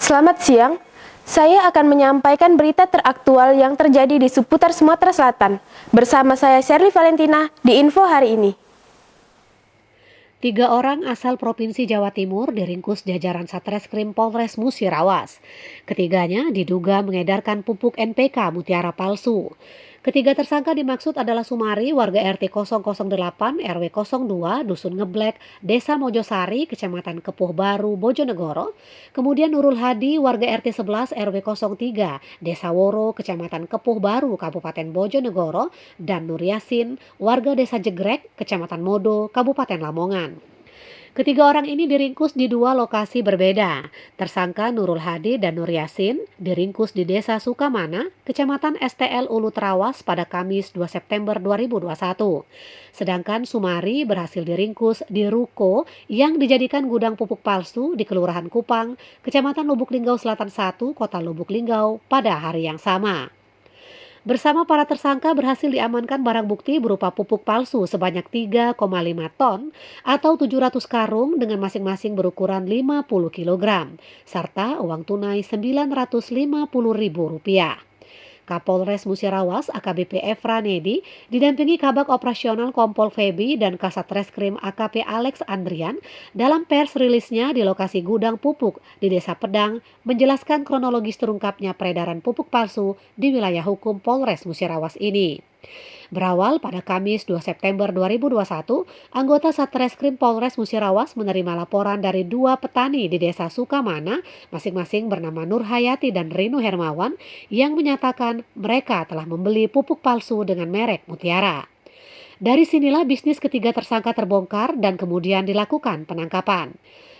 Selamat siang, saya akan menyampaikan berita teraktual yang terjadi di seputar Sumatera Selatan. Bersama saya Shirley Valentina di Info hari ini. 3 orang asal Provinsi Jawa Timur diringkus jajaran Satreskrim Polres Musirawas. Ketiganya diduga mengedarkan pupuk NPK mutiara palsu. Ketiga tersangka dimaksud adalah Sumari, warga RT 008 RW 02 Dusun Ngeblek, Desa Mojosari, Kecamatan Kepuh Baru, Bojonegoro. Kemudian Nurul Hadi, warga RT 11 RW 03 Desa Woro, Kecamatan Kepuh Baru, Kabupaten Bojonegoro, dan Nur Yasin, warga Desa Jegrek, Kecamatan Modo, Kabupaten Lamongan. Ketiga orang ini diringkus di 2 lokasi berbeda. Tersangka Nurul Hadi dan Nur Yasin diringkus di Desa Sukamana, Kecamatan STL Ulu Trawas pada Kamis 2 September 2021. Sedangkan Sumari berhasil diringkus di ruko yang dijadikan gudang pupuk palsu di Kelurahan Kupang, Kecamatan Lubuk Linggau Selatan 1, Kota Lubuk Linggau pada hari yang sama. Bersama para tersangka berhasil diamankan barang bukti berupa pupuk palsu sebanyak 3,5 ton atau 700 karung dengan masing-masing berukuran 50 kg, serta uang tunai Rp950.000. Kapolres Musirawas AKBP Efra Nedi didampingi Kabak Operasional Kompol Febi dan Kasat Reskrim AKP Alex Andrian dalam pers rilisnya di lokasi gudang pupuk di Desa Pedang menjelaskan kronologis terungkapnya peredaran pupuk palsu di wilayah hukum Polres Musirawas ini. Berawal pada Kamis 2 September 2021, anggota Satreskrim Polres Musirawas menerima laporan dari 2 petani di Desa Sukamana, masing-masing bernama Nur Hayati dan Rinu Hermawan, yang menyatakan mereka telah membeli pupuk palsu dengan merek Mutiara. Dari sinilah bisnis ketiga tersangka terbongkar dan kemudian dilakukan penangkapan.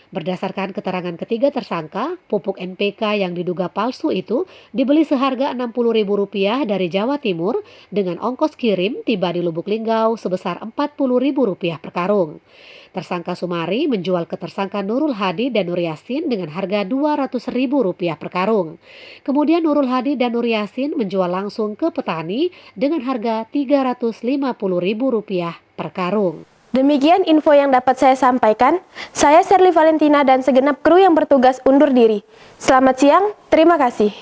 Berdasarkan keterangan ketiga tersangka, pupuk NPK yang diduga palsu itu dibeli seharga Rp60.000 dari Jawa Timur dengan ongkos kirim tiba di Lubuk Linggau sebesar Rp40.000 per karung. Tersangka Sumari menjual ke tersangka Nurul Hadi dan Nur Yasin dengan harga Rp200.000 per karung. Kemudian Nurul Hadi dan Nur Yasin menjual langsung ke petani dengan harga Rp350.000 per karung. Demikian info yang dapat saya sampaikan. Saya Shirley Valentina dan segenap kru yang bertugas undur diri. Selamat siang, terima kasih.